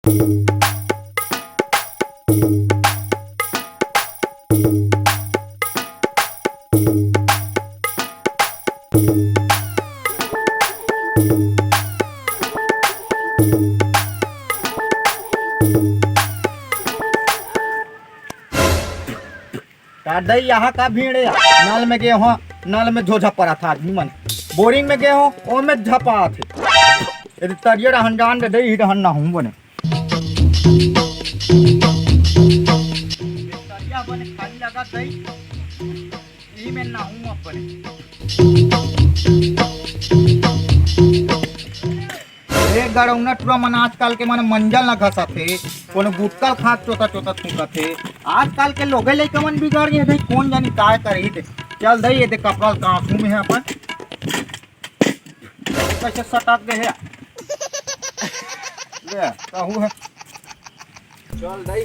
दई यहाँ का भीड़ है। नल में गए हो, नल में झोझा पड़ा था आदमी मन। बोरिंग में गए हो, ओ में झपा थे। यदि तरिये रहन जान दे ही रहन ना हूँ बने। तरिया बने खाली लगा दई, यही में ना हूँ अपने। एक गड़ौना टूरा मन आजकल के मन मंजल न घसा थे, कोनो गुटकल खात चोता चोता थूका थे। आजकल के लोगे लेके मन बिगड़ गए थे, कौन जानी काय करे थे। चल दई ये दे कपड़ा कांसू में है अपन कैसे सटक गए है ले कहू है। चल दई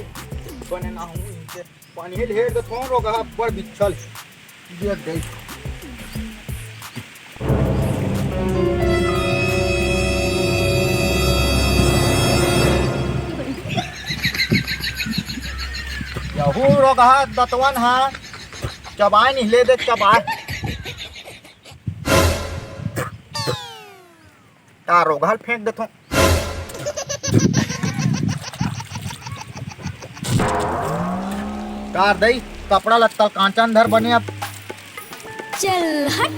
बने ना हूँ इनसे पानी ढेर तो कौन रोगा पर बिछल देख दई। यहू रोगा दतवन हा चबाए नहीं ले दे चबाए का रोगा फेंक देथो। कार दई कपड़ा लत्ता कांचन धर बने अब चल हट।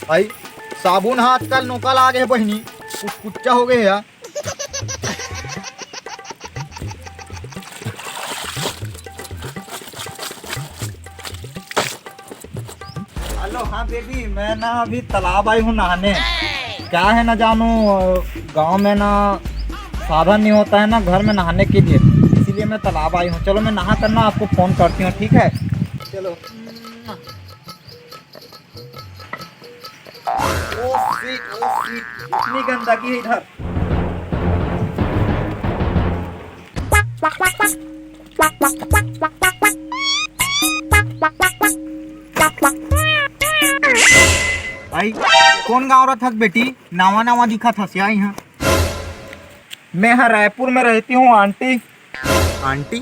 भाई साबुन हाथ कल नोकल आ गए बहनी कुछ कुच्चा हो गए है। हेलो हाँ बेबी, मैं ना अभी तालाब आई हूँ नहाने। क्या है ना जानू गांव में ना साधन नहीं होता है ना घर में नहाने के लिए, इसीलिए मैं तालाब आई हूँ। चलो मैं नहा करना आपको फोन करती हूँ, ठीक है? चलो। ओ सीट इतनी गंदगी है इधर। भाई कौन गाँव रहा बेटी? नावा नावा दिखा था सिया यहाँ। मैं यहाँ रायपुर में रहती हूँ आंटी। आंटी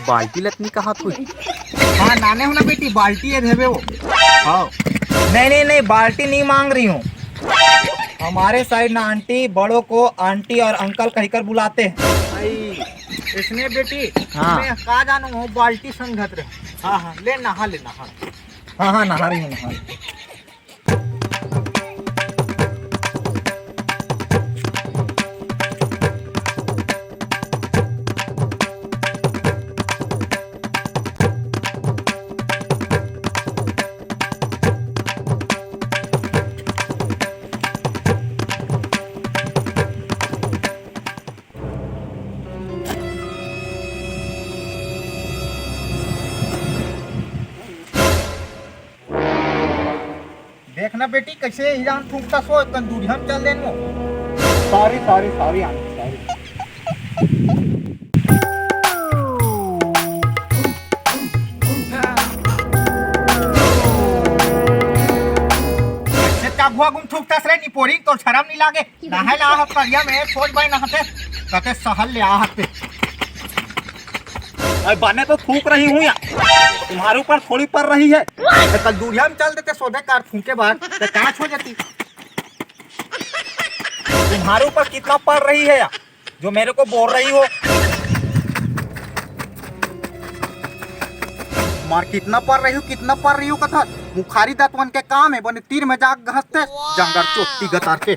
बाल्टी लतनी कहा तू? हाँ नाने हो ना बेटी, बाल्टी है देवे वो। हाँ नहीं बाल्टी नहीं मांग रही हूँ। हमारे साइड ना आंटी बड़ों को आंटी और अंकल कहकर बुलाते हैं। भाई इसने बेटी हाँ मैं कहा जानू हूँ बाल्टी संगत रहे। हाँ ले नहा। हाँ नहा रही हूँ। देखना बेटी कैसे ईरान थूकता सो तंदूरी हम चल देनो। Sorry aunty sorry. ऐसे चागुआ गुम थूकता सरे नी पोरी तो शर्म नहीं लागे। नहाए ला हत करिया में सोच भाई नहाते कते सहल ले आहत पे। अरे बने तो थूक रही हूँ या तुम्हारे ऊपर थोड़ी पड़ रही है। कल दूरिया में चल देते सोधे कार फूके बाद तो कांच हो जाती। तुम्हारे ऊपर कितना पड़ रही है या जो मेरे को बोल रही हो? मार कितना पड़ रही हो कथा मुखारी दांतवन के काम है बने तीर में जाग घसते जंगर चोटी गतार के।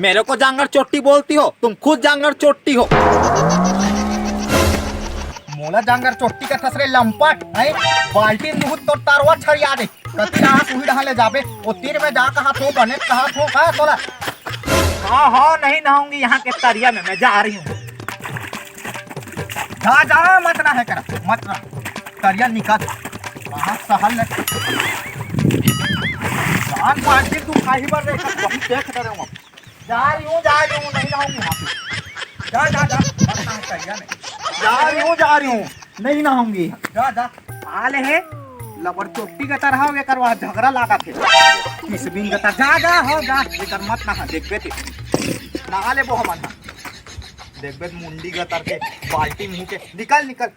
मेरे को जांगर चोटी बोलती हो? तुम खुद जांगर चोटी हो। मोला जांगर चोटी का थसरे लंपट है। बाल्टी मुहत तो तारवा छड़िया दे कति रहा सुही ढाले जाबे वो तीर में जा कहा तो बने कहा तो का तोला। हाँ नहीं नहाऊंगी यहाँ के तरिया में, मैं जा रही हूँ। जा मत ना है कर मत ना तरिया निकाल कहाँ सहल जान बाल्टी तू खाही बार देख रहे जा रही हूँ नहीं नहाऊंगी यहाँ पे। जा मत ना तरिया में जा रही हूँ नहीं नहाऊंगी। जा आले है लबर चोटी का तरह करवा झगड़ा लगा थे। किसबिन गता जा जा हो जा लेकर मत नहा देखबे ते नहा ले वो हमन देखबे मुंडी गतर के बाल्टी मुंह के निकल निकल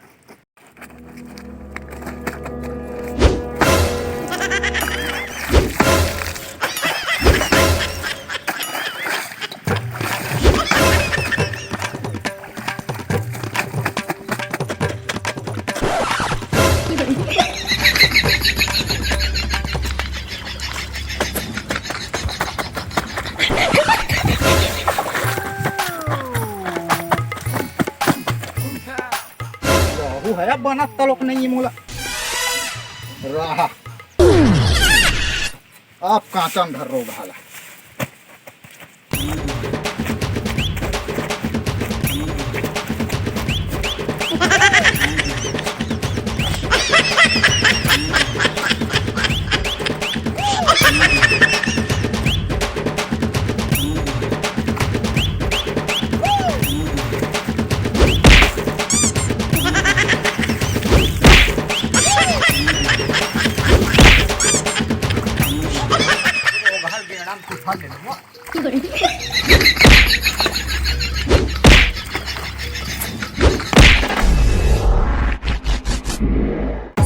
है बनत तलोक नहीं मोला रहा आप कांचन धर रो भाला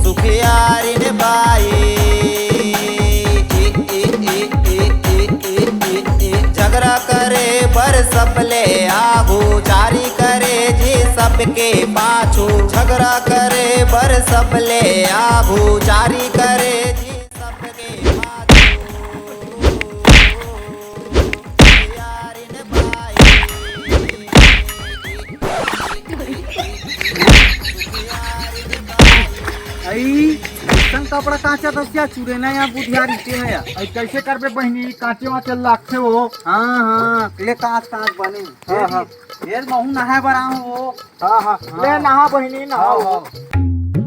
सुखियारिन बाई झगड़ा करे बर सबले आगू जारी करे जी सबके पाछू झगड़ा करे बर सबले आगू जारी करे जी सबके पाछू सुखियारिन बाई ऐसन कपड़ा कांचा दसिया चूरे ना यहाँ बुधियारी के है ऐ कैसे करबे बहनी कांचे वाचे लाखे हो हाँ हाँ ले कांच कांच बने हाँ हाँ ढेर महू नहाए बरा हो हाँ हाँ ले नहा बहनी नहा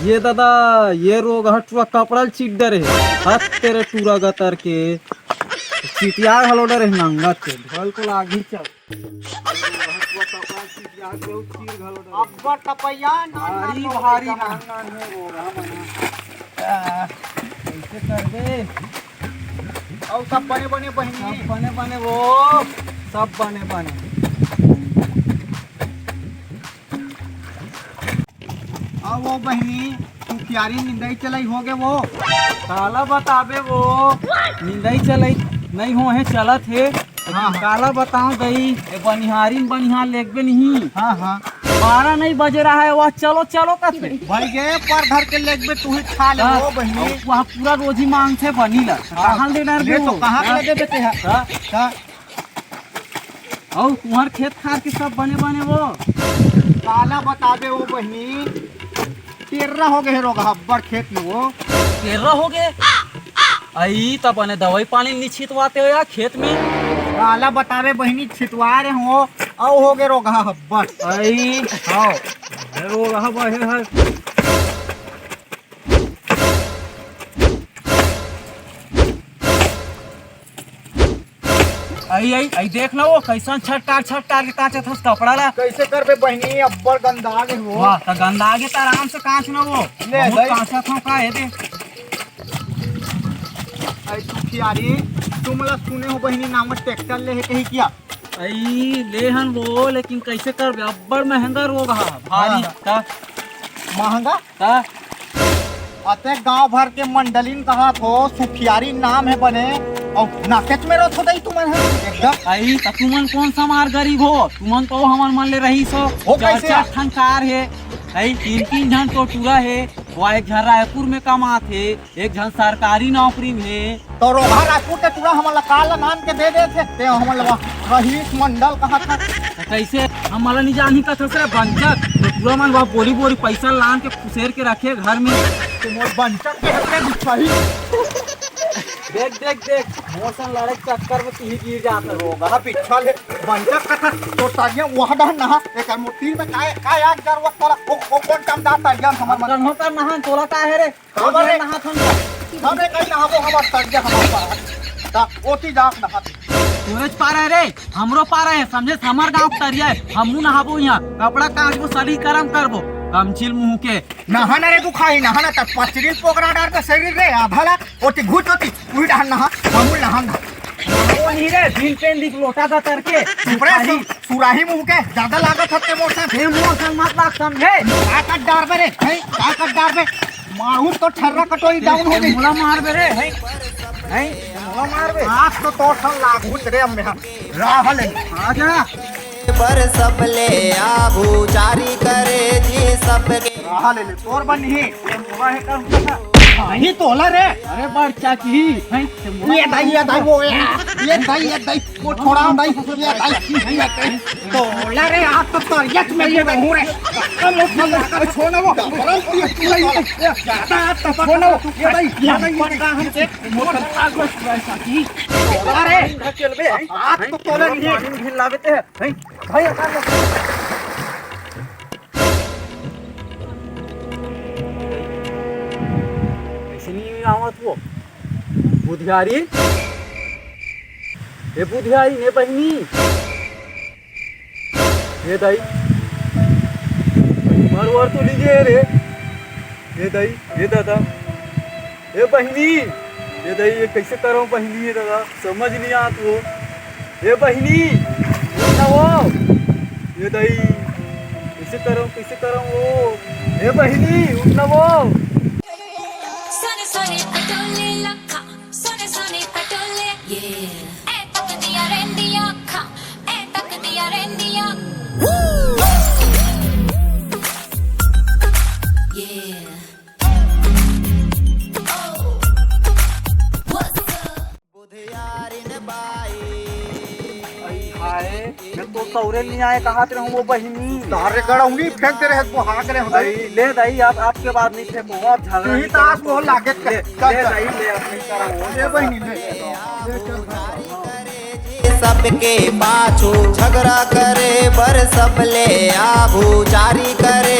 ये दादा ये रोग हटुआ कपड़ा चीट डरे हाथ तेरे टूरा गतर के चिटिया हलो डरे नंगा के ढोल को लागी चल अब्बा टपैया भारी भारी नांगन है रोग हमना कैसे करबे और सब बने बने बहनी सब बने बने वो सब बने बने और वो बहनी तू क्यारी निंदाई चलाई होगे वो काला बताबे वो निंदाई चलई नहीं हो है चलत है हाँ। काला बताओ दई ए बनिहारिन बनिहार लेगबे नहीं हाँ हाँ 12 नहीं बज रहा है वह चलो चलो कसे भाई गे पर धर के लेग में तू ही खा ले वो बहनी वहाँ पूरा रोजी मांग से बनी ला कहाँ ले डर ले तो कहाँ के लगे बेटे है का और तुम्हार खेत खार के सब बने बने वो काला बताबे वो बहनी तेरह हो गए रोग हब्बर खेत में वो 13 हो गए आई तब बने दवाई पानी नहीं छिटवाते हो या खेत में काला बताबे बहनी छिटवा रहे हो और हो गए रोग हब्बर आई हाँ रोग है आई आई आई देख लो वो कैसन छटकार के कांचे थस कपड़ा ला कैसे करबे बहनी अब्बर गंदा गए हो वाह त गंदा आगे त आराम से कांच ना वो ले बहुत भाई। कांचा था का है दे ऐ तू क्यारी तुम ला सुने हो बहनी नाम ट्रैक्टर ले है कहीं किया आई लेहन वो लेकिन कैसे कर अब्बड़ महंगा रोग हा भारी हाँ। ता महंगा ता अते गांव भर के मंडलीन कहा थो सुखियारी नाम है बने और नाकेच में रहो दई तुम एकदम आई त तुमन कौन सा मार गरीब हो तुमन तो हमन मन ले रही सो वो कैसे चार ठन कार है आई 3 जन तो टूरा है वो एक जन रायपुर में कमात है एक जन सरकारी नौकरी में है तो रोहा राजपूत के तुरा हमला काला नाम के दे दे थे ते हमला रहीश मंडल कहा था त कैसे हम मला नहीं जानी का थसरे बंचक तो पूरा मन वहाँ बोरी बोरी पैसा लान के खुसेर के रखे घर में तुम और बंचक के हत्ते बिछाई देख देख देख मौसम लड़े चक्कर में तू ही गिर जाता है रोगा पिछा ले बंचक का था तो तागिया वहां डहन नहा एक मुट्ठी में काय आग जरूरत पड़ा वो कौन काम दाता यार हमर मन मन होकर नहा तोला का है रे खबर है। नहा थन हमें कहीं नहा वो हमर तागिया हमर पास ता ओती जाक नहा सूरज पार है रे हमरो पार है समझे हमर गांव तरिया है हमू नहाबो यहाँ कपड़ा कांच को सली करम करबो कमचिल मुंह के नहाना रे तू खाई नहाना तक पचरील पोकरा डार का शरीर रे आभाला ओती घुट होती उही डाहन नहा मामूल नहान वो नहीं रे दिन पेन दिख लोटा का करके सुपरे सुराही मुंह के ज्यादा लागत हते मोर से फिर मोर संग मत लाग समझे काकट डार बे रे है काकट डार बे माहू तो ठर्रा कटोई डाउन हो गई मुला मार बे रे है मुला मार बे आंख तो तोड़ सन लागू रे अम्मे राह ले आ जा पर सबले आगू जारी करे जी सबके राह ले तोर बन नहीं मुला है का नहीं तोला रे अरे बच्चा की है ये दाई वो ये दाई वो थोड़ा दाई ये दाई तोला रे हाथ तो तरियत में ये रहू रे कम मत छोड़ना वो ज्यादा हाथ तो छोड़ना वो ये दाई का हम एक मोटर आग में ऐसा की तोला रे चल बे हाथ तो तोला नहीं ढील लागते है भाई नहीं आवत वो बुधियारी हे बुधियारी हे बहनी हे दाई मरवर तो लीजिए रे हे दाई हे दादा हे बहनी हे दाई ये कैसे करो बहनी ये दादा समझ नहीं आत वो हे बहनी ना वो हे दाई कैसे करो वो हे बहनी उठना वो Sunny, sunny, patole lakha. Sunny, sunny, patole. Yeah. Eh, tak diya rendiya kha. Eh, tak diya rendiya. Woo! Yeah. Oh. What's up? Budhiyarin बाई हाय मैं तो सौरे नहीं आए कहा रहूं वो बहनी तारे गड़ाऊंगी फेंक दे रहे को हाक रहे भाई ले दाई आप आपके बाद नहीं थे बहुत झगड़ा यही तास वो लागे ले दाई ले अपनी तरह ये बहनी ले सबके पाछू झगड़ा करे बर सबले आगू जारी करे